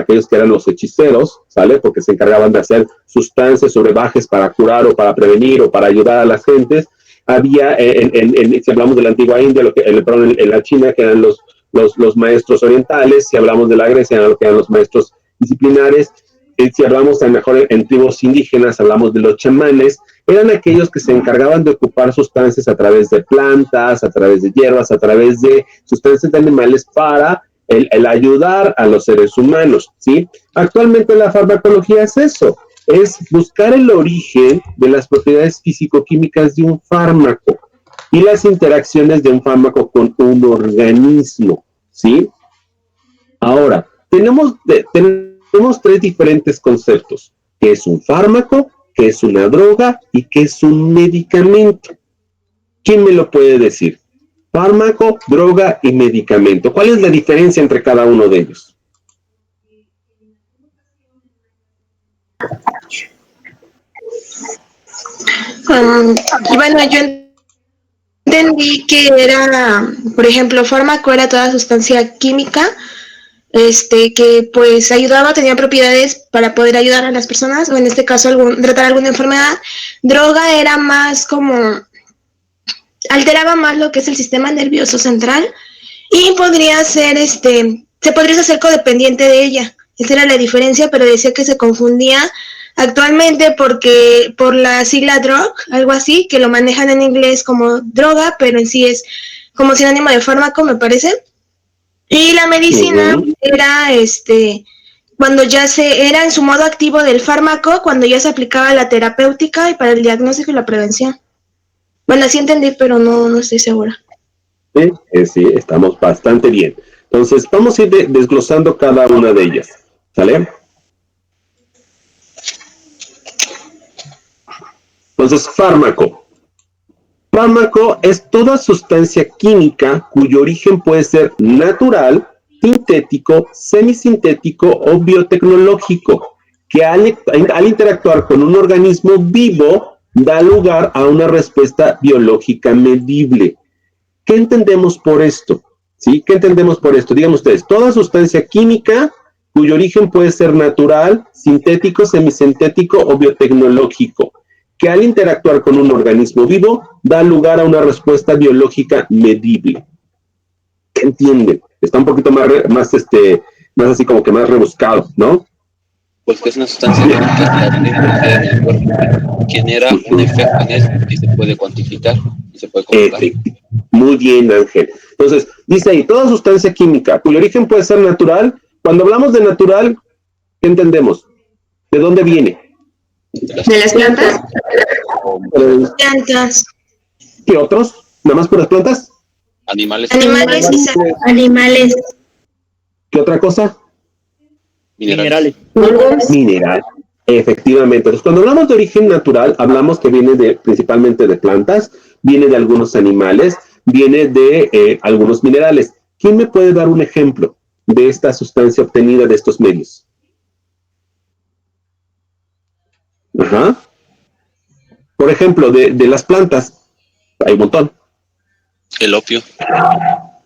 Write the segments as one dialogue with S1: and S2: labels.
S1: aquellos que eran los hechiceros, ¿sale? Porque se encargaban de hacer sustancias o brebajes para curar o para prevenir o para ayudar a las gentes. Había, si hablamos de la antigua India, en la China, que eran los maestros orientales. Si hablamos de la Grecia, eran lo que eran los maestros disciplinares. Si hablamos a lo mejor en tribus indígenas, hablamos de los chamanes. Eran aquellos que se encargaban de ocupar sustancias a través de plantas, a través de hierbas, a través de sustancias de animales para el ayudar a los seres humanos, ¿sí? Actualmente la farmacología es eso, es buscar el origen de las propiedades físico-químicas de un fármaco y las interacciones de un fármaco con un organismo, ¿sí? Ahora, tenemos tres diferentes conceptos: ¿qué es un fármaco?, ¿qué es una droga? ¿Y qué es un medicamento? ¿Quién me lo puede decir? Fármaco, droga y medicamento. ¿Cuál es la diferencia entre cada uno de ellos?
S2: Bueno, yo entendí que era, por ejemplo, fármaco era toda sustancia química, que pues ayudaba, tenía propiedades para poder ayudar a las personas, o en este caso tratar alguna enfermedad. Droga era más como, alteraba más lo que es el sistema nervioso central y podría ser, se podría hacer codependiente de ella. Esa era la diferencia, pero decía que se confundía actualmente porque por la sigla drug, algo así, que lo manejan en inglés como droga, pero en sí es como sinónimo de fármaco, me parece. Y la medicina era cuando ya era en su modo activo del fármaco, cuando ya se aplicaba la terapéutica y para el diagnóstico y la prevención. Bueno, sí entendí, pero no estoy segura.
S1: Sí, estamos bastante bien. Entonces, vamos a ir desglosando cada una de ellas, ¿sale? Entonces, fármaco. Fármaco es toda sustancia química cuyo origen puede ser natural, sintético, semisintético o biotecnológico, que al interactuar con un organismo vivo da lugar a una respuesta biológica medible. ¿Qué entendemos por esto? ¿Sí? ¿Qué entendemos por esto? Díganme ustedes, toda sustancia química cuyo origen puede ser natural, sintético, semisintético o biotecnológico, que al interactuar con un organismo vivo da lugar a una respuesta biológica medible. ¿Qué entienden? Está un poquito más así como que más rebuscado, ¿no?
S3: Pues que es una sustancia química que en el cuerpo genera un efecto en él y se puede cuantificar y se puede comprobar.
S1: Muy bien, Ángel. Entonces, dice ahí, toda sustancia química cuyo origen puede ser natural. Cuando hablamos de natural, ¿qué entendemos? ¿De dónde viene?
S2: ¿De las plantas? Plantas.
S1: ¿Qué otros? ¿Nada más por las plantas?
S3: Animales.
S2: Animales.
S1: ¿Qué otra cosa?
S3: Minerales.
S1: Mineral. Efectivamente. Entonces, cuando hablamos de origen natural, hablamos que viene principalmente de plantas, viene de algunos animales, viene de algunos minerales. ¿Quién me puede dar un ejemplo de esta sustancia obtenida de estos medios? Ajá. Por ejemplo, de las plantas, hay un montón.
S3: El opio.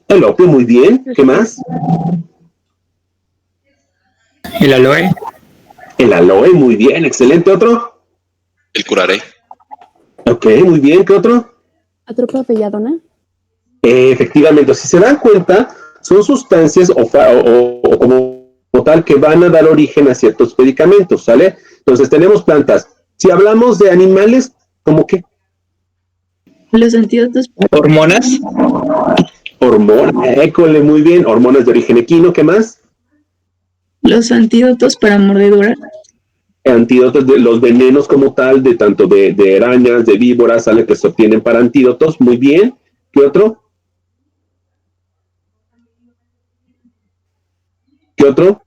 S1: El opio, muy bien. ¿Qué más?
S4: El aloe.
S1: El aloe, muy bien. Excelente. ¿Otro?
S3: El curaré.
S1: Ok, muy bien. ¿Qué otro?
S5: ¿Atropa belladona?
S1: Efectivamente. Si se dan cuenta, son sustancias o como tal que van a dar origen a ciertos medicamentos, ¿sale? Entonces tenemos plantas. Si hablamos de animales, ¿cómo qué?
S5: Los antídotos.
S4: Hormonas.
S1: Hormonas, école, muy bien. Hormonas de origen equino, ¿qué más?
S5: Los antídotos para mordeduras.
S1: Antídotos de los venenos como tal, de tanto de arañas, de víboras, ¿sale? Que se obtienen para antídotos, muy bien. ¿Qué otro? ¿Qué otro?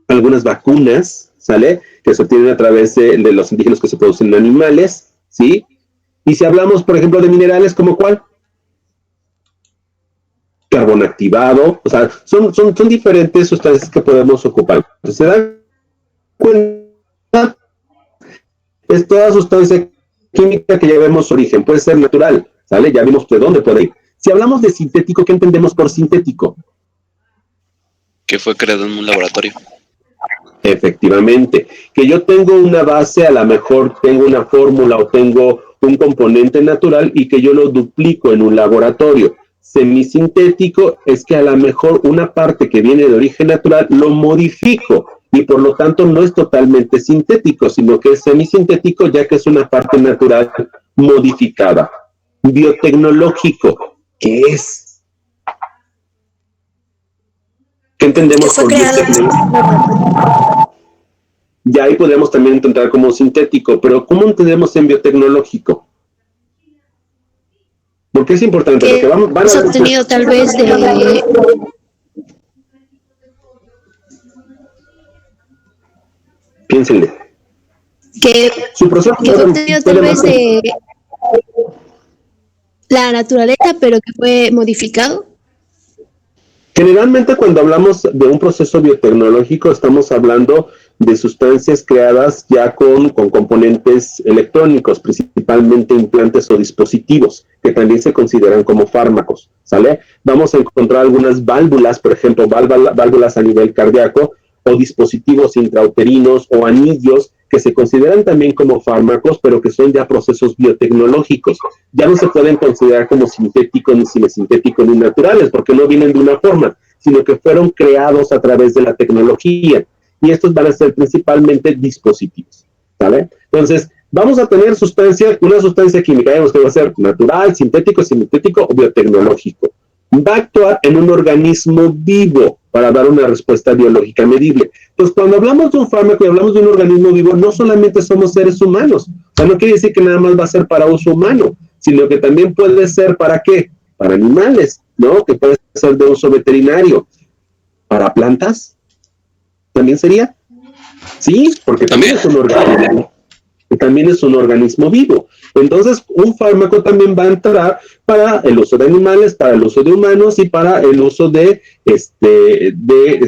S1: Algunas vacunas, ¿sale? Que se obtienen a través de los antígenos que se producen en animales, ¿sí? Y si hablamos, por ejemplo, de minerales, ¿como cuál? Carbón activado, o sea, son diferentes sustancias que podemos ocupar. Entonces, ¿se dan cuenta? Es toda sustancia química que ya vemos su origen, puede ser natural, ¿sale? Ya vimos de dónde puede ir. Si hablamos de sintético, ¿qué entendemos por sintético?
S3: que fue creado en un laboratorio.
S1: Efectivamente, que yo tengo una base, a lo mejor tengo una fórmula o tengo un componente natural y que yo lo duplico en un laboratorio. Semisintético es que a lo mejor una parte que viene de origen natural lo modifico y por lo tanto no es totalmente sintético, sino que es semisintético ya que es una parte natural modificada. Biotecnológico, ¿qué es? ¿Qué entendemos por biotecnológico? Ya ahí podemos también entrar como sintético, pero ¿cómo entendemos en biotecnológico? Porque es importante, porque van a
S2: obtenido tal vez de...
S1: Piénsenle.
S2: Que
S1: Su proceso
S2: fue obtenido tal vez de la naturaleza, pero que fue modificado.
S1: Generalmente cuando hablamos de un proceso biotecnológico estamos hablando de sustancias creadas ya con componentes electrónicos, principalmente implantes o dispositivos, que también se consideran como fármacos, ¿sale? Vamos a encontrar algunas válvulas, por ejemplo, válvulas a nivel cardíaco, o dispositivos intrauterinos o anillos que se consideran también como fármacos, pero que son ya procesos biotecnológicos. Ya no se pueden considerar como sintéticos, ni semisintéticos, ni naturales, porque no vienen de una forma, sino que fueron creados a través de la tecnología. Y estos van a ser principalmente dispositivos, ¿vale? Entonces, vamos a tener una sustancia química, digamos que va a ser natural, sintético, semisintético o biotecnológico. Va a actuar en un organismo vivo para dar una respuesta biológica medible. Entonces, cuando hablamos de un fármaco y hablamos de un organismo vivo, no solamente somos seres humanos. O sea, no quiere decir que nada más va a ser para uso humano, sino que también puede ser ¿para qué? Para animales, ¿no? Que puede ser de uso veterinario. ¿Para plantas? ¿También sería? Sí, porque también es un organismo. También es un organismo vivo. Entonces, un fármaco también va a entrar para el uso de animales, para el uso de humanos y para el uso de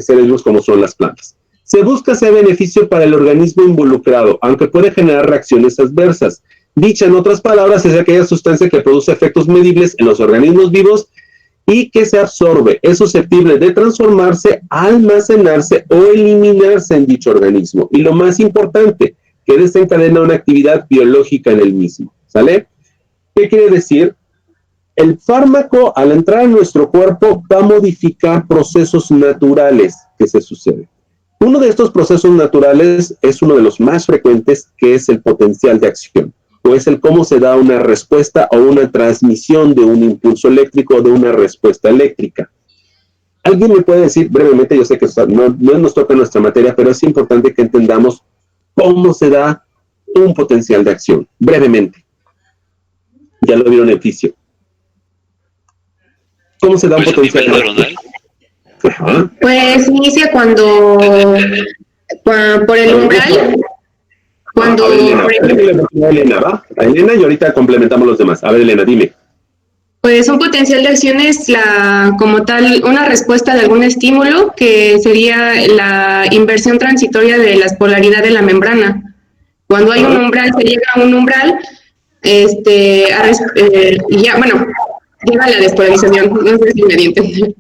S1: seres vivos como son las plantas. Se busca ese beneficio para el organismo involucrado, aunque puede generar reacciones adversas. Dicha en otras palabras, es aquella sustancia que produce efectos medibles en los organismos vivos y que se absorbe, es susceptible de transformarse, almacenarse o eliminarse en dicho organismo. Y lo más importante, que desencadena una actividad biológica en el mismo, ¿sale? ¿Qué quiere decir? El fármaco, al entrar en nuestro cuerpo, va a modificar procesos naturales que se suceden. Uno de estos procesos naturales es uno de los más frecuentes, que es el potencial de acción, o es el cómo se da una respuesta o una transmisión de un impulso eléctrico o de una respuesta eléctrica. ¿Alguien me puede decir brevemente? Yo sé que no nos toca nuestra materia, pero es importante que entendamos cómo se da un potencial de acción, brevemente. Ya lo vieron en fisio. ¿Cómo se da un potencial de acción? Ajá.
S6: Pues inicia cuando por el umbral, cuando...
S1: Elena, ¿va? A Elena y ahorita complementamos los demás. A ver, Elena, dime.
S6: Pues un potencial de acción es como tal una respuesta de algún estímulo que sería la inversión transitoria de la polaridad de la membrana. Cuando hay un umbral, se llega a un umbral, llega a la despolarización. No sé si me di a entender.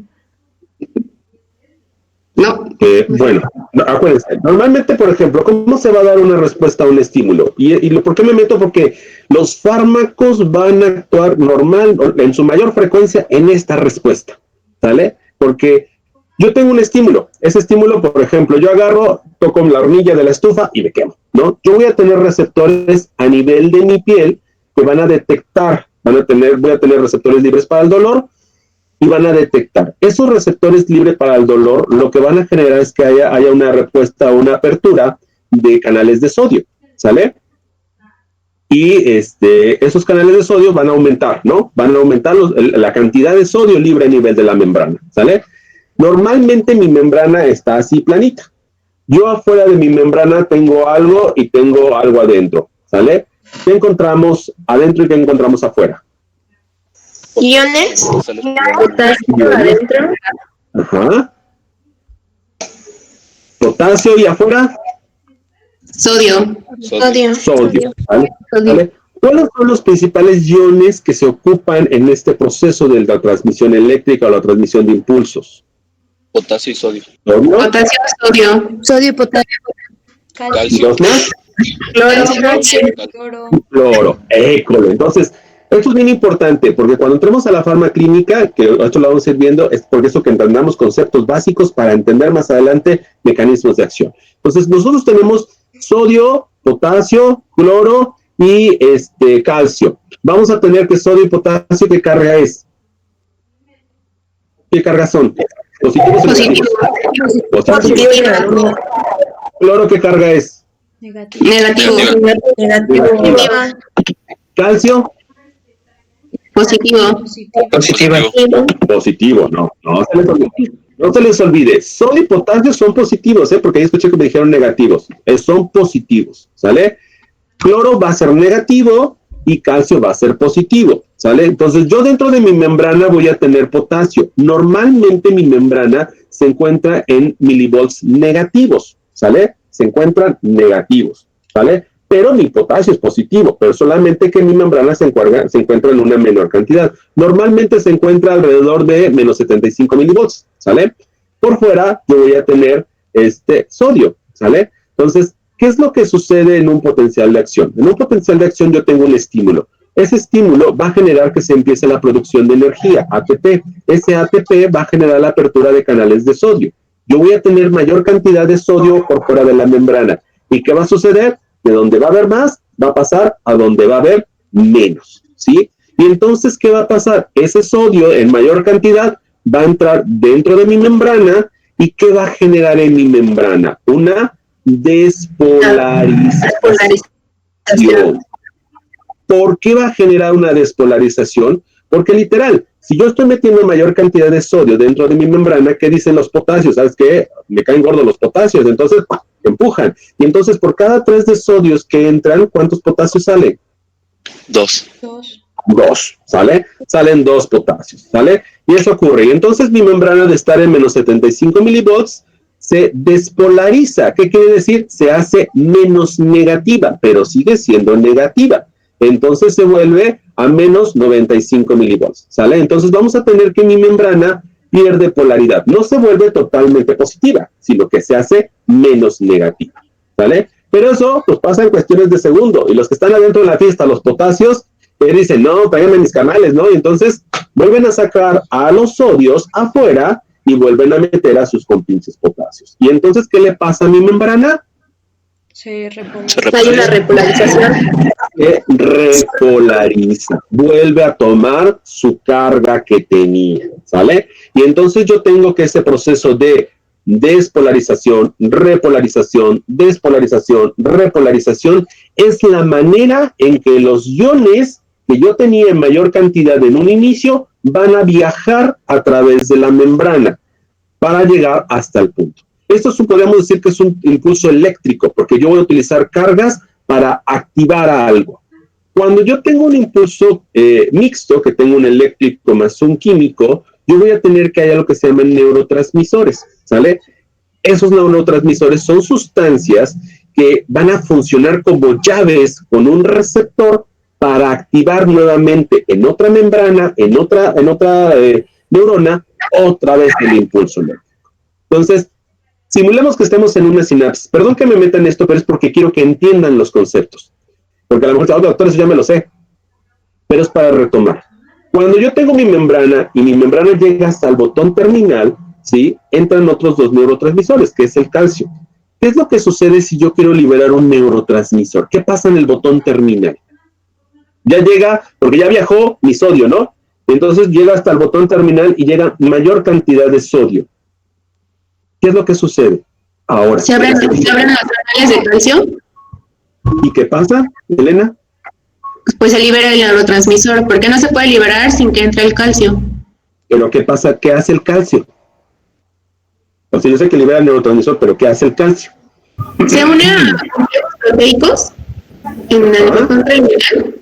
S6: No.
S1: Bueno, acuérdense, normalmente, por ejemplo, ¿cómo se va a dar una respuesta a un estímulo? ¿Por qué me meto? Porque los fármacos van a actuar normal, en su mayor frecuencia, en esta respuesta, ¿sale? Porque yo tengo un estímulo, ese estímulo, por ejemplo, yo agarro, toco la hornilla de la estufa y me quemo, ¿no? Yo voy a tener receptores a nivel de mi piel que van a detectar, voy a tener receptores libres para el dolor, y van a detectar. Esos receptores libres para el dolor, lo que van a generar es que haya una respuesta o una apertura de canales de sodio, ¿sale? Y esos canales de sodio van a aumentar, ¿no? Van a aumentar la cantidad de sodio libre a nivel de la membrana, ¿sale? Normalmente mi membrana está así planita. Yo afuera de mi membrana tengo algo y tengo algo adentro, ¿sale? ¿Qué encontramos adentro y qué encontramos afuera?
S2: Iones,
S6: Potasio adentro.
S1: Ajá. Potasio y afuera.
S6: Sodio.
S1: Sodio. ¿Vale? ¿Vale? ¿Cuáles son los principales iones que se ocupan en este proceso de la transmisión eléctrica o la transmisión de impulsos?
S3: Potasio y sodio.
S1: ¿Sodio?
S6: Potasio, sodio.
S5: Sodio y potasio.
S1: ¿Y
S3: Calcio.
S1: dos más?
S7: Cloro.
S1: Cloro. École. Entonces, esto es bien importante, porque cuando entremos a la farmaclínica, que esto lo vamos a ir viendo, es por eso que entendamos conceptos básicos para entender más adelante mecanismos de acción. Entonces, nosotros tenemos sodio, potasio, cloro y calcio. Vamos a tener que sodio y potasio, ¿qué carga es? ¿Qué cargas son? ¿Positivos o negativos?
S2: Positivo.
S1: ¿Cloro qué carga es?
S7: Negativo.
S6: Negativo.
S1: ¿Calcio?
S6: Positivo.
S4: Positiva.
S1: Positivo, no se les olvide. No se les olvide, sodio y potasio son positivos, porque ahí escuché que me dijeron negativos. Son positivos, ¿sale? Cloro va a ser negativo y calcio va a ser positivo, ¿sale? Entonces yo dentro de mi membrana voy a tener potasio. Normalmente mi membrana se encuentra en milivolts negativos, ¿sale? Se encuentran negativos, ¿sale? Pero mi potasio es positivo, pero solamente que mi membrana se encuentra en una menor cantidad. Normalmente se encuentra alrededor de menos 75 milivolts, ¿sale? Por fuera yo voy a tener sodio, ¿sale? Entonces, ¿qué es lo que sucede en un potencial de acción? En un potencial de acción yo tengo un estímulo. Ese estímulo va a generar que se empiece la producción de energía, ATP. Ese ATP va a generar la apertura de canales de sodio. Yo voy a tener mayor cantidad de sodio por fuera de la membrana. ¿Y qué va a suceder? De donde va a haber más, va a pasar a donde va a haber menos, ¿sí? Y entonces, ¿qué va a pasar? Ese sodio en mayor cantidad va a entrar dentro de mi membrana. ¿Y qué va a generar en mi membrana? Una despolarización. ¿Por qué va a generar una despolarización? Porque literal, si yo estoy metiendo mayor cantidad de sodio dentro de mi membrana, ¿qué dicen los potasios? ¿Sabes qué? Me caen gordos los potasios, entonces empujan. Y entonces por cada 3 de sodios que entran, ¿cuántos potasios salen?
S3: 2.
S1: 2, ¿sale? Salen 2 potasios, ¿sale? Y eso ocurre. Y entonces mi membrana de estar en menos 75 milivolts se despolariza. ¿Qué quiere decir? Se hace menos negativa, pero sigue siendo negativa. Entonces se vuelve a menos 95 milivolts, ¿sale? Entonces vamos a tener que mi membrana pierde polaridad. No se vuelve totalmente positiva, sino que se hace menos negativa, ¿sale? Pero eso pues pasa en cuestiones de segundo. Y los que están adentro de la fiesta, los potasios, dicen, no, tráiganme mis canales, ¿no? Y entonces vuelven a sacar a los sodios afuera y vuelven a meter a sus compinches potasios. ¿Y entonces qué le pasa a mi membrana?
S7: Se repolariza.
S2: Hay una repolarización.
S1: Se repolariza, vuelve a tomar su carga que tenía, ¿sale? Y entonces yo tengo que ese proceso de despolarización, repolarización, despolarización, repolarización, es la manera en que los iones que yo tenía en mayor cantidad en un inicio van a viajar a través de la membrana para llegar hasta el punto. Esto podríamos decir que es un impulso eléctrico, porque yo voy a utilizar cargas para activar a algo. Cuando yo tengo un impulso mixto, que tengo un eléctrico más un químico, yo voy a tener que hay algo que se llaman neurotransmisores, ¿sale? Esos neurotransmisores son sustancias que van a funcionar como llaves con un receptor para activar nuevamente en otra membrana, en otra neurona, otra vez el impulso eléctrico. Entonces, simulemos que estemos en una sinapsis. Perdón que me meta en esto, pero es porque quiero que entiendan los conceptos. Porque a lo mejor, doctor, eso ya me lo sé. Pero es para retomar. Cuando yo tengo mi membrana y mi membrana llega hasta el botón terminal, ¿sí? Entran otros 2 neurotransmisores, que es el calcio. ¿Qué es lo que sucede si yo quiero liberar un neurotransmisor? ¿Qué pasa en el botón terminal? Ya llega, porque ya viajó mi sodio, ¿no? Entonces llega hasta el botón terminal y llega mayor cantidad de sodio. ¿Qué es lo que sucede? Ahora.
S6: ¿Se abren los canales de calcio?
S1: ¿Y qué pasa, Elena?
S6: Pues se libera el neurotransmisor. ¿Por qué no se puede liberar sin que entre el calcio?
S1: Pero ¿qué pasa? ¿Qué hace el calcio? O sea, yo sé que libera el neurotransmisor, pero ¿qué hace el calcio?
S6: Se une a complejos proteicos en el botón terminal.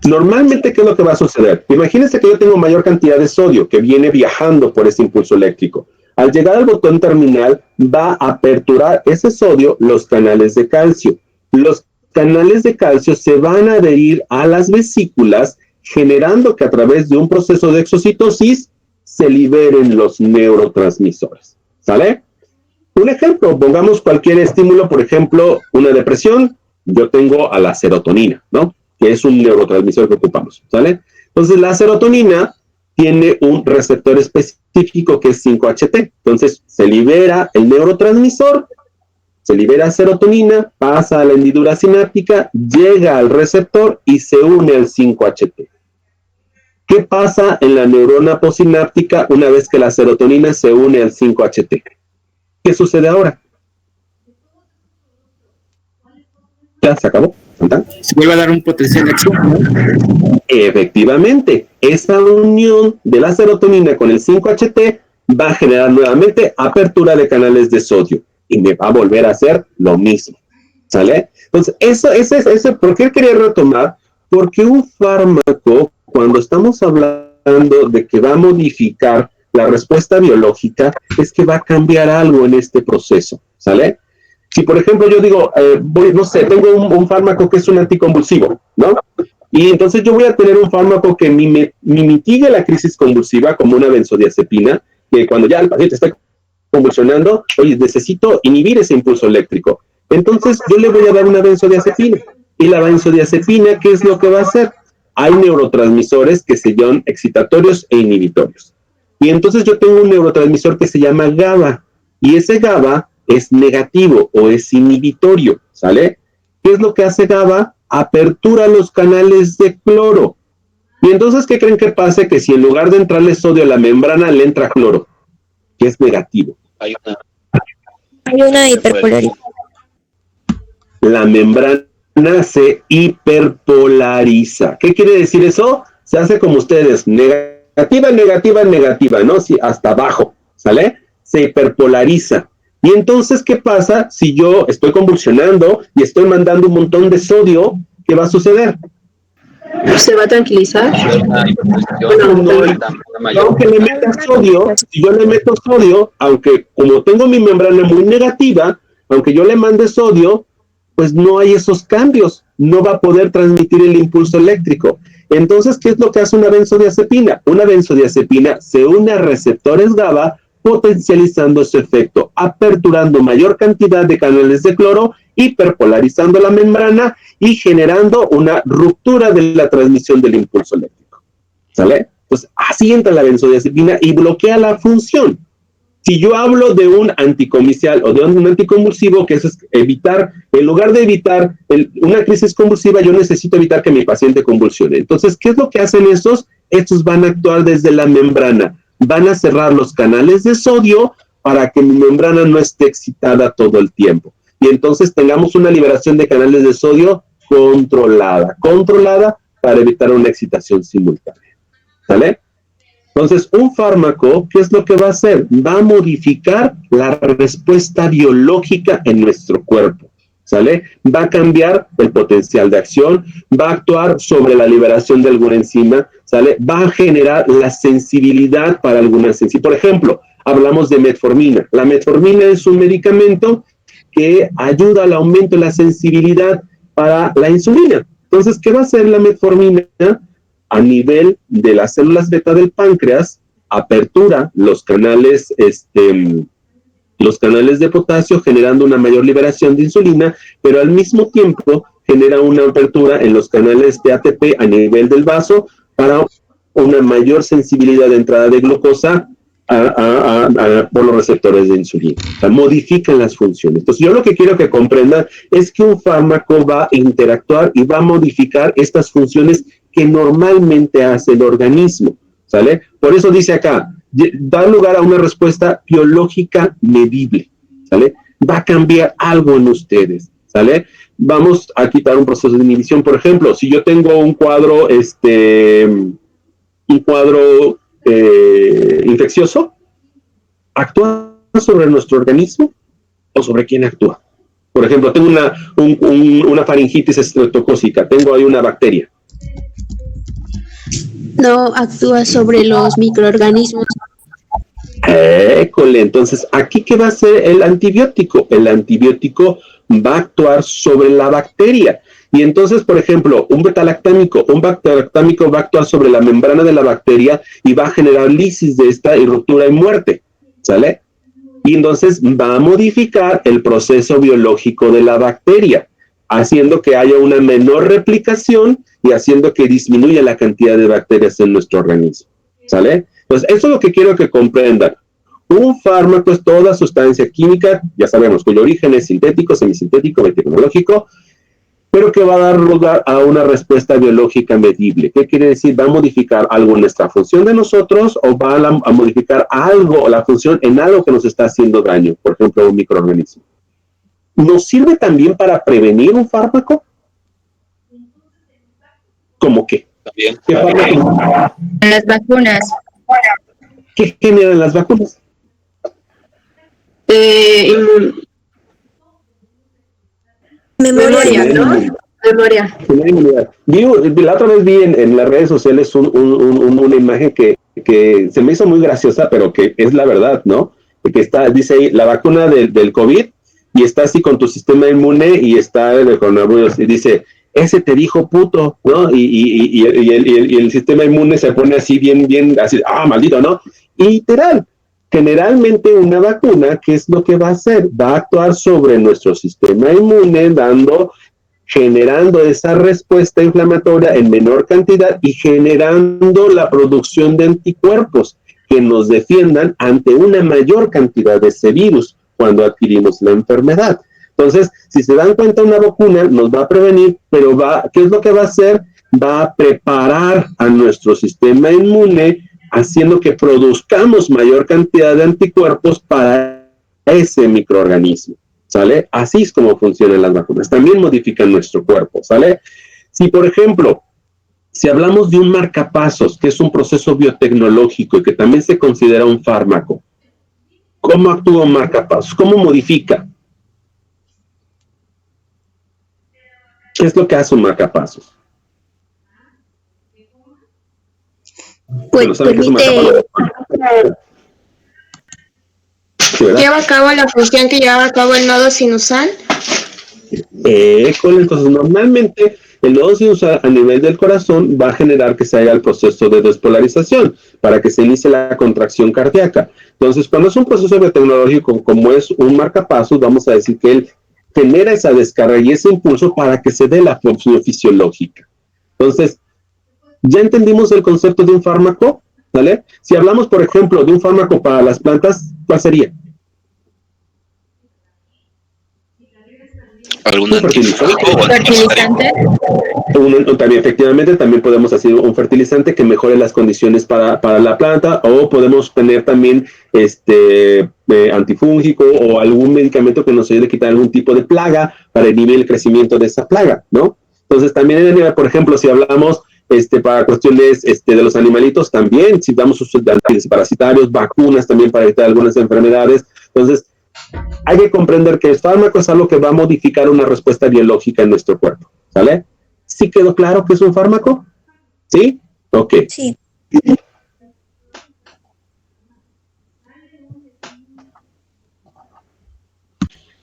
S1: Normalmente, ¿qué es lo que va a suceder? Imagínense que yo tengo mayor cantidad de sodio que viene viajando por ese impulso eléctrico. Al llegar al botón terminal, va a aperturar ese sodio los canales de calcio. Los canales de calcio se van a adherir a las vesículas, generando que a través de un proceso de exocitosis se liberen los neurotransmisores, ¿sale? Un ejemplo, pongamos cualquier estímulo, por ejemplo, una depresión, yo tengo a la serotonina, ¿no? Que es un neurotransmisor que ocupamos, ¿sale? Entonces, la serotonina tiene un receptor específico que es 5-HT. Entonces, se libera el neurotransmisor, se libera serotonina, pasa a la hendidura sináptica, llega al receptor y se une al 5-HT. ¿Qué pasa en la neurona postsináptica una vez que la serotonina se une al 5-HT? ¿Qué sucede ahora? Ya se acabó.
S4: Se vuelve a dar un potencial de acción, ¿no?
S1: Efectivamente, esa unión de la serotonina con el 5-HT va a generar nuevamente apertura de canales de sodio y me va a volver a hacer lo mismo, ¿sale? Entonces, eso, ¿por qué quería retomar? Porque un fármaco, cuando estamos hablando de que va a modificar la respuesta biológica, es que va a cambiar algo en este proceso, ¿sale? Si, por ejemplo, yo digo, no sé, tengo un fármaco que es un anticonvulsivo, ¿no? Y entonces yo voy a tener un fármaco que mitigue la crisis convulsiva, como una benzodiazepina, que cuando ya el paciente está convulsionando, oye, necesito inhibir ese impulso eléctrico. Entonces yo le voy a dar una benzodiazepina. Y la benzodiazepina, ¿qué es lo que va a hacer? Hay neurotransmisores que se llaman excitatorios e inhibitorios. Y entonces yo tengo un neurotransmisor que se llama GABA. Y ese GABA es negativo o es inhibitorio, ¿sale? ¿Qué es lo que hace GABA? Apertura los canales de cloro. Y entonces, ¿qué creen que pase? Que si en lugar de entrarle sodio a la membrana, le entra cloro, que es negativo.
S3: Hay
S8: una hiperpolarización.
S1: La membrana se hiperpolariza. ¿Qué quiere decir eso? Se hace como ustedes, negativa, negativa, negativa, ¿no? Sí, hasta abajo, ¿sale? Se hiperpolariza. Y entonces, ¿qué pasa si yo estoy convulsionando y estoy mandando un montón de sodio? ¿Qué va a suceder?
S6: ¿Se va a tranquilizar?
S1: Aunque le meta sodio, si yo le meto sodio, aunque como tengo mi membrana muy negativa, aunque yo le mande sodio, pues no hay esos cambios, no va a poder transmitir el impulso eléctrico. Entonces, ¿qué es lo que hace una benzodiazepina? Una benzodiazepina se une a receptores GABA, potencializando su efecto, aperturando mayor cantidad de canales de cloro, hiperpolarizando la membrana y generando una ruptura de la transmisión del impulso eléctrico. ¿Sale? Pues así entra la benzodiazepina y bloquea la función. Si yo hablo de un anticomicial o de un anticonvulsivo, que eso es evitar, en lugar de evitar una crisis convulsiva, yo necesito evitar que mi paciente convulsione. Entonces, ¿qué es lo que hacen estos? Estos van a actuar desde la membrana. Van a cerrar los canales de sodio para que mi membrana no esté excitada todo el tiempo. Y entonces tengamos una liberación de canales de sodio controlada para evitar una excitación simultánea. ¿Sale? Entonces, un fármaco, ¿qué es lo que va a hacer? Va a modificar la respuesta biológica en nuestro cuerpo. ¿Sale? Va a cambiar el potencial de acción, va a actuar sobre la liberación de alguna enzima, ¿sale? Va a generar la sensibilidad para alguna enzima. Por ejemplo, hablamos de metformina. La metformina es un medicamento que ayuda al aumento de la sensibilidad para la insulina. Entonces, ¿qué va a hacer la metformina? A nivel de las células beta del páncreas, apertura los canales de potasio, generando una mayor liberación de insulina, pero al mismo tiempo genera una apertura en los canales de ATP a nivel del vaso para una mayor sensibilidad de entrada de glucosa por los receptores de insulina. O sea, modifican las funciones. Entonces, yo lo que quiero que comprendan es que un fármaco va a interactuar y va a modificar estas funciones que normalmente hace el organismo, ¿sale? Por eso dice acá, da lugar a una respuesta biológica medible, ¿sale? Va a cambiar algo en ustedes, ¿sale? Vamos a quitar un proceso de inhibición. Por ejemplo, si yo tengo un cuadro, infeccioso, ¿actúa sobre nuestro organismo o sobre quién actúa? Por ejemplo, tengo una faringitis estreptocócica, tengo ahí una bacteria.
S8: No actúa sobre los microorganismos.
S1: Entonces, ¿aquí qué va a hacer el antibiótico? El antibiótico va a actuar sobre la bacteria. Y entonces, por ejemplo, un beta-lactámico va a actuar sobre la membrana de la bacteria y va a generar lisis de esta y ruptura y muerte, ¿sale? Y entonces va a modificar el proceso biológico de la bacteria, haciendo que haya una menor replicación y haciendo que disminuya la cantidad de bacterias en nuestro organismo, ¿sale? Entonces, eso es lo que quiero que comprendan. Un fármaco es toda sustancia química, ya sabemos, cuyo origen es sintético, semisintético, biotecnológico, pero que va a dar lugar a una respuesta biológica medible. ¿Qué quiere decir? ¿Va a modificar algo en nuestra función de nosotros o va a modificar algo, la función en algo que nos está haciendo daño? Por ejemplo, un microorganismo. ¿Nos sirve también para prevenir un fármaco? ¿Cómo qué?
S3: También.
S1: ¿Qué fármaco?
S8: Las vacunas.
S1: ¿Qué generan las vacunas?
S6: Memoria, ¿no? Memoria.
S1: La otra vez vi en las redes sociales una imagen que se me hizo muy graciosa, pero que es la verdad, ¿no? Que dice ahí, la vacuna del COVID, y está así con tu sistema inmune, y está el coronavirus, y dice, ese te dijo puto, ¿no? Y el sistema inmune se pone así bien, así, maldito, ¿no? Y literal, generalmente una vacuna, ¿qué es lo que va a hacer? Va a actuar sobre nuestro sistema inmune, generando esa respuesta inflamatoria en menor cantidad y generando la producción de anticuerpos que nos defiendan ante una mayor cantidad de ese virus cuando adquirimos la enfermedad. Entonces, si se dan cuenta, una vacuna nos va a prevenir, pero ¿qué es lo que va a hacer? Va a preparar a nuestro sistema inmune, haciendo que produzcamos mayor cantidad de anticuerpos para ese microorganismo, ¿sale? Así es como funcionan las vacunas. También modifican nuestro cuerpo, ¿sale? Si, por ejemplo, si hablamos de un marcapasos, que es un proceso biotecnológico y que también se considera un fármaco, ¿cómo actúa un marcapasos? ¿Cómo modifica? ¿Qué es lo que hace un marcapasos?
S8: Pues permite...
S2: Lleva a cabo la función que llevaba a cabo el nodo sinusal.
S1: Entonces, normalmente el nodo sinusal a nivel del corazón va a generar que se haga el proceso de despolarización para que se inicie la contracción cardíaca. Entonces, cuando es un proceso biotecnológico como es un marcapasos, vamos a decir que él genera esa descarga y ese impulso para que se dé la función fisiológica. Entonces, ya entendimos el concepto de un fármaco, ¿vale? Si hablamos, por ejemplo, de un fármaco para las plantas, ¿cuál sería?
S3: ¿Algún antifungico o
S8: fertilizante.
S1: Efectivamente, también podemos hacer un fertilizante que mejore las condiciones para la planta, o podemos tener también antifúngico o algún medicamento que nos ayude a quitar algún tipo de plaga para inhibir el crecimiento de esa plaga, ¿no? Entonces, también, por ejemplo, si hablamos para cuestiones de los animalitos, también, si damos usos de antiparasitarios, vacunas también para evitar algunas enfermedades. Entonces, hay que comprender que el fármaco es algo que va a modificar una respuesta biológica en nuestro cuerpo, ¿sale? ¿Sí quedó claro que es un fármaco? ¿Sí? Ok.
S8: Sí.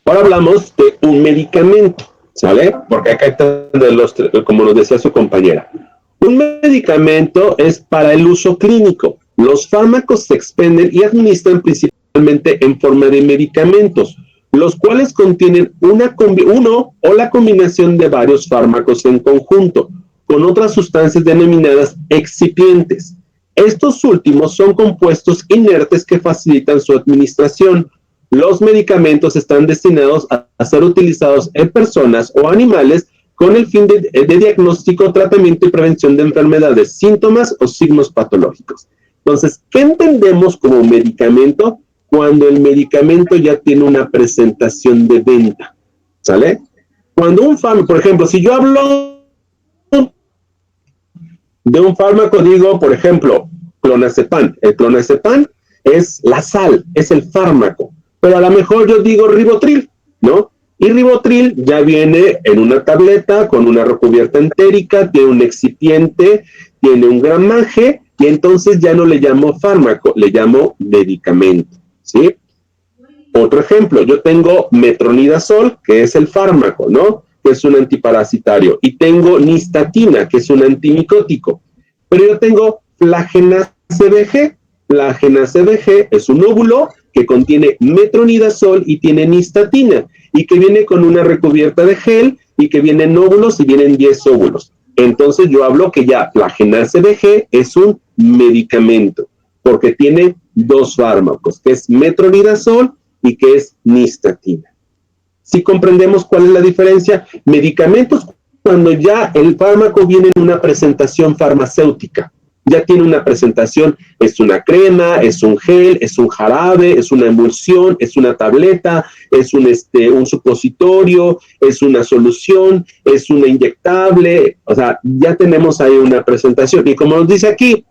S1: Ahora hablamos de un medicamento, ¿sale? Porque acá está como nos decía su compañera. Un medicamento es para el uso clínico. Los fármacos se expenden y administran principalmente en forma de medicamentos, los cuales contienen uno o la combinación de varios fármacos en conjunto, con otras sustancias denominadas excipientes. Estos últimos son compuestos inertes que facilitan su administración. Los medicamentos están destinados a ser utilizados en personas o animales con el fin de diagnóstico, tratamiento y prevención de enfermedades, síntomas o signos patológicos. Entonces, ¿qué entendemos como medicamento? Cuando el medicamento ya tiene una presentación de venta, ¿sale? Cuando un fármaco, por ejemplo, si yo hablo de un fármaco, digo, por ejemplo, clonazepam. El clonazepam es la sal, es el fármaco, pero a lo mejor yo digo ribotril, ¿no? Y ribotril ya viene en una tableta con una recubierta entérica, tiene un excipiente, tiene un gramaje, y entonces ya no le llamo fármaco, le llamo medicamento, ¿sí? Otro ejemplo, yo tengo metronidazol, que es el fármaco, ¿no? que es un antiparasitario, y tengo nistatina, que es un antimicótico, pero yo tengo Flagena CBG. Flagena CBG es un óvulo que contiene metronidazol y tiene nistatina, y que viene con una recubierta de gel, y que vienen óvulos y vienen 10 óvulos. Entonces yo hablo que ya Flagena CBG es un medicamento, porque tiene 2 fármacos, que es metronidazol y que es nistatina. Si comprendemos cuál es la diferencia, medicamentos cuando ya el fármaco viene en una presentación farmacéutica, ya tiene una presentación, es una crema, es un gel, es un jarabe, es una emulsión, es una tableta, es un supositorio, es una solución, es una inyectable, o sea, ya tenemos ahí una presentación. Y como nos dice aquí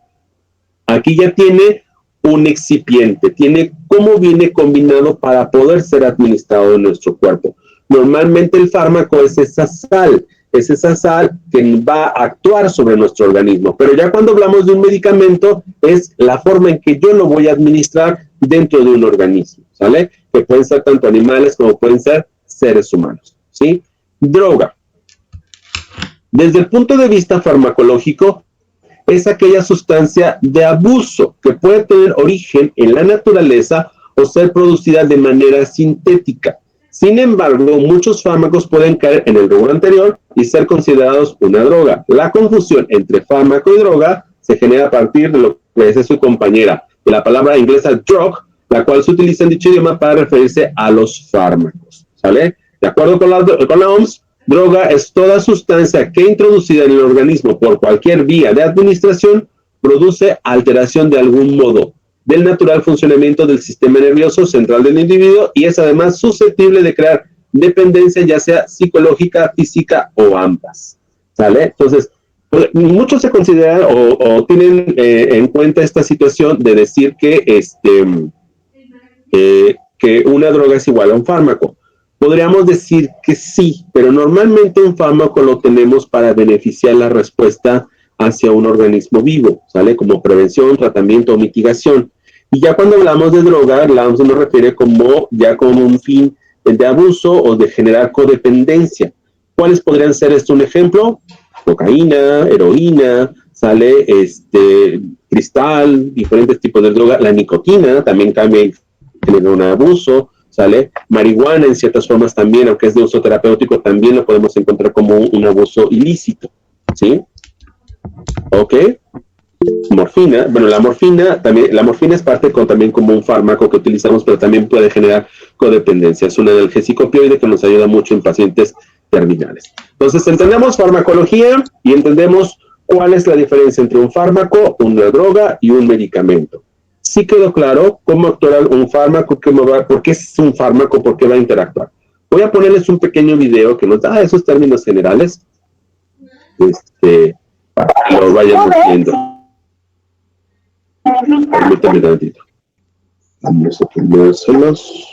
S1: ya tiene un excipiente, tiene cómo viene combinado para poder ser administrado en nuestro cuerpo. Normalmente el fármaco es esa sal que va a actuar sobre nuestro organismo, pero ya cuando hablamos de un medicamento es la forma en que yo lo voy a administrar dentro de un organismo, ¿sale? Que pueden ser tanto animales como pueden ser seres humanos, ¿sí? Droga. Desde el punto de vista farmacológico, es aquella sustancia de abuso que puede tener origen en la naturaleza o ser producida de manera sintética. Sin embargo, muchos fármacos pueden caer en el rubro anterior y ser considerados una droga. La confusión entre fármaco y droga se genera a partir de lo que dice su compañera, de la palabra inglesa drug, la cual se utiliza en dicho idioma para referirse a los fármacos, ¿sale? De acuerdo con la OMS, droga es toda sustancia que introducida en el organismo por cualquier vía de administración produce alteración de algún modo del natural funcionamiento del sistema nervioso central del individuo y es además susceptible de crear dependencia ya sea psicológica, física o ambas, ¿sale? Entonces, muchos se consideran o tienen en cuenta esta situación de decir que una droga es igual a un fármaco. Podríamos decir que sí, pero normalmente un fármaco lo tenemos para beneficiar la respuesta hacia un organismo vivo, ¿sale? Como prevención, tratamiento o mitigación. Y ya cuando hablamos de droga, la OMS nos refiere como un fin de abuso o de generar codependencia. ¿Cuáles podrían ser un ejemplo? Cocaína, heroína, ¿sale? Cristal, diferentes tipos de droga. La nicotina también genera un abuso, ¿sale? Marihuana en ciertas formas también, aunque es de uso terapéutico, también lo podemos encontrar como un abuso ilícito, ¿sí? ¿Ok? Morfina, bueno, la morfina es parte también como un fármaco que utilizamos, pero también puede generar codependencia. Es un analgésico opioide que nos ayuda mucho en pacientes terminales. Entonces, entendemos farmacología y entendemos cuál es la diferencia entre un fármaco, una droga y un medicamento. Sí quedó claro cómo actuar un fármaco, por qué es un fármaco, por qué va a interactuar. Voy a ponerles un pequeño video que nos da esos términos generales, para que lo vayan viendo. Permítame tantito. Vamos a ponérselos.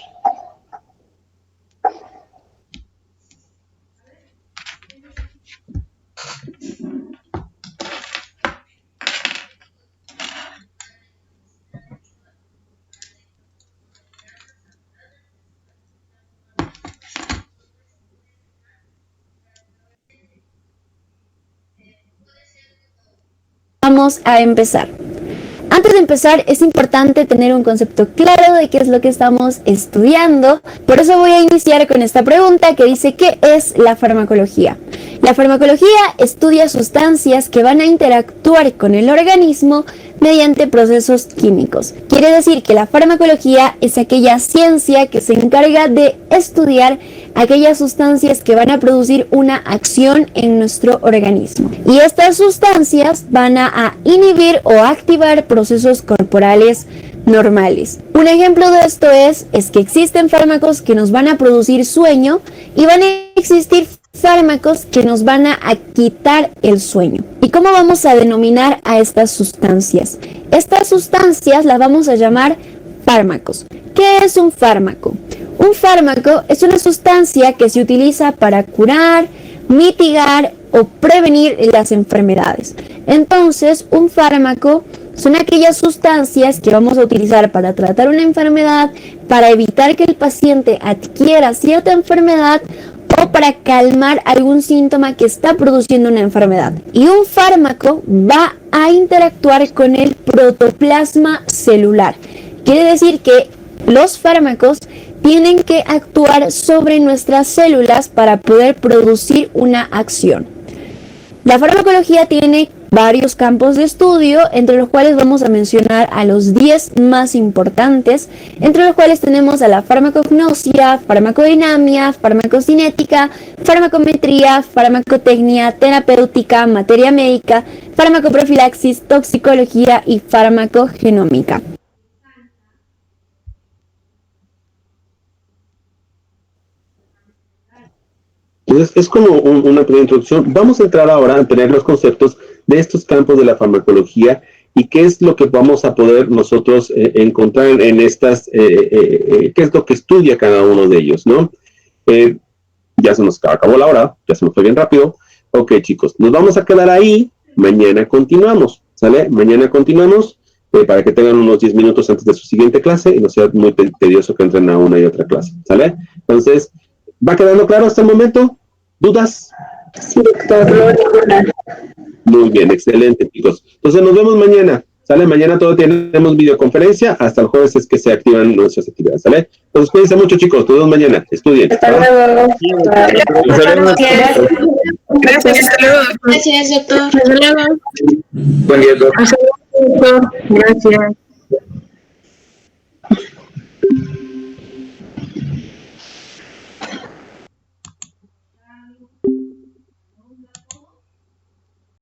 S8: Vamos a empezar. Antes de empezar, es importante tener un concepto claro de qué es lo que estamos estudiando. Por eso voy a iniciar con esta pregunta que dice: ¿qué es la farmacología? La farmacología estudia sustancias que van a interactuar con el organismo mediante procesos químicos. Quiere decir que la farmacología es aquella ciencia que se encarga de estudiar aquellas sustancias que van a producir una acción en nuestro organismo. Y estas sustancias van a inhibir o activar procesos corporales normales. Un ejemplo de esto es que existen fármacos que nos van a producir sueño y van a existir fármacos que nos van a quitar el sueño. ¿Y cómo vamos a denominar a estas sustancias? Estas sustancias las vamos a llamar fármacos. ¿Qué es un fármaco? Un fármaco es una sustancia que se utiliza para curar, mitigar o prevenir las enfermedades. Entonces, un fármaco son aquellas sustancias que vamos a utilizar para tratar una enfermedad, para evitar que el paciente adquiera cierta enfermedad o para calmar algún síntoma que está produciendo una enfermedad. Y un fármaco va a interactuar con el protoplasma celular. Quiere decir que los fármacos tienen que actuar sobre nuestras células para poder producir una acción. La farmacología tiene varios campos de estudio, entre los cuales vamos a mencionar a los 10 más importantes, entre los cuales tenemos a la farmacognosia, farmacodinamia, farmacocinética, farmacometría, farmacotecnia, terapéutica, materia médica, farmacoprofilaxis, toxicología y farmacogenómica.
S1: Entonces, es como una primera introducción. Vamos a entrar ahora a tener los conceptos de estos campos de la farmacología y qué es lo que vamos a poder nosotros encontrar en estas, qué es lo que estudia cada uno de ellos, ¿no? Ya se nos acabó la hora, ya se nos fue bien rápido. Ok, chicos, nos vamos a quedar ahí. Mañana continuamos, ¿sale? Mañana continuamos para que tengan unos 10 minutos antes de su siguiente clase y no sea muy tedioso que entren a una y otra clase, ¿sale? Entonces, ¿va quedando claro hasta el momento? ¿Dudas?
S2: Sí, doctor.
S1: Muy bien, excelente, chicos. Entonces nos vemos mañana, ¿sale? Mañana todo tenemos videoconferencia, hasta el jueves es que se activan nuestras actividades, ¿sale? Entonces cuídense mucho, chicos, todos mañana, estudien.
S2: Hasta luego.
S7: Gracias. Hasta luego.
S2: Gracias, doctor. Hasta luego.
S4: Buen día, doctor.
S6: Gracias.